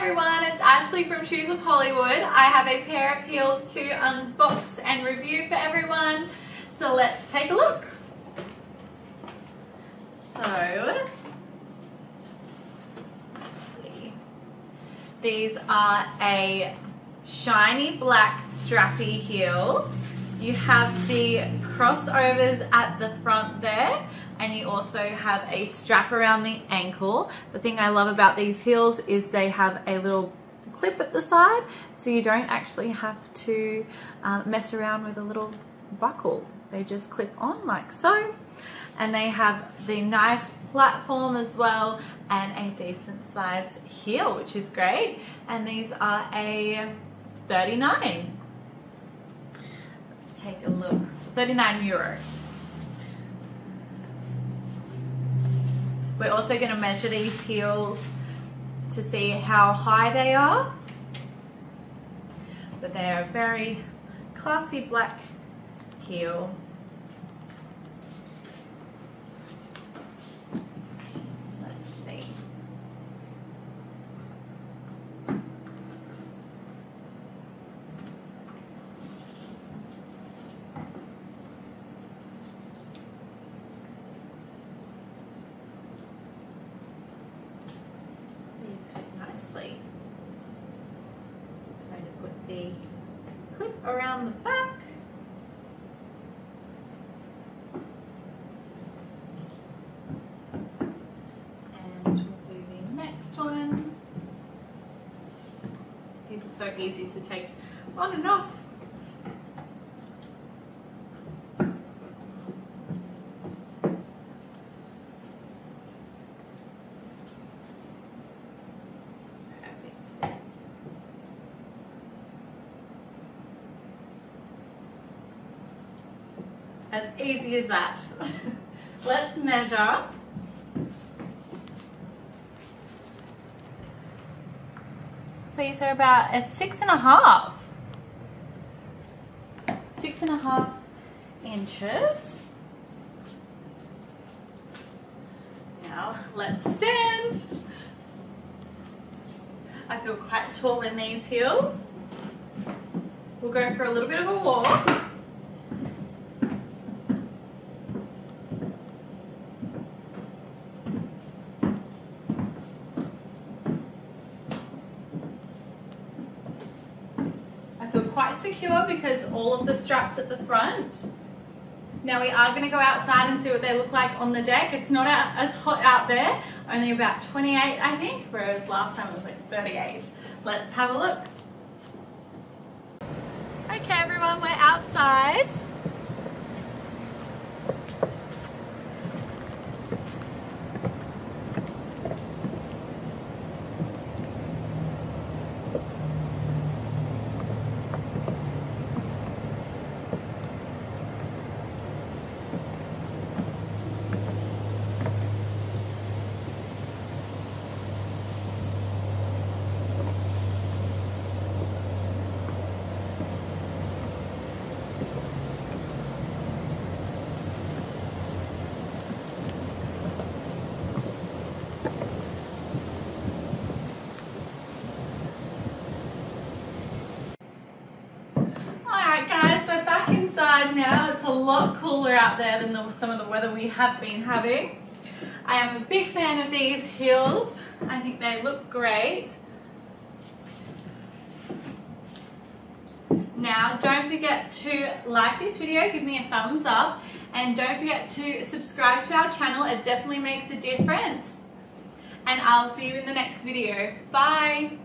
everyone, it's Ashley from Shoes of Hollywood. I have a pair of heels to unbox and review for everyone. So let's take a look. So, let's see. These are a shiny black strappy heel. You have the crossovers at the front there, and you also have a strap around the ankle. The thing I love about these heels is they have a little clip at the side, so you don't actually have to mess around with a little buckle. They just clip on like so. And they have the nice platform as well, and a decent size heel, which is great. And these are a 39. Let's take a look. 39 euro. We're also going to measure these heels to see how high they are. But they are a very classy black heel. Let's see. These fit nicely. Just going to put the clip around the back. And we'll do the next one. These are so easy to take on and off. As easy as that. Let's measure. So these are about a 6.5. 6.5 inches. Now let's stand. I feel quite tall in these heels. We'll go for a little bit of a walk. I feel quite secure because all of the straps at the front. Now we are going to go outside and see what they look like on the deck. It's not as hot out there, only about 28 I think, whereas last time it was like 38. Let's have a look. Okay everyone, we're outside. Guys, we're back inside now. It's a lot cooler out there than some of the weather we have been having. I am a big fan of these heels. I think they look great. Now, don't forget to like this video, give me a thumbs up, and don't forget to subscribe to our channel. It definitely makes a difference. And I'll see you in the next video. Bye!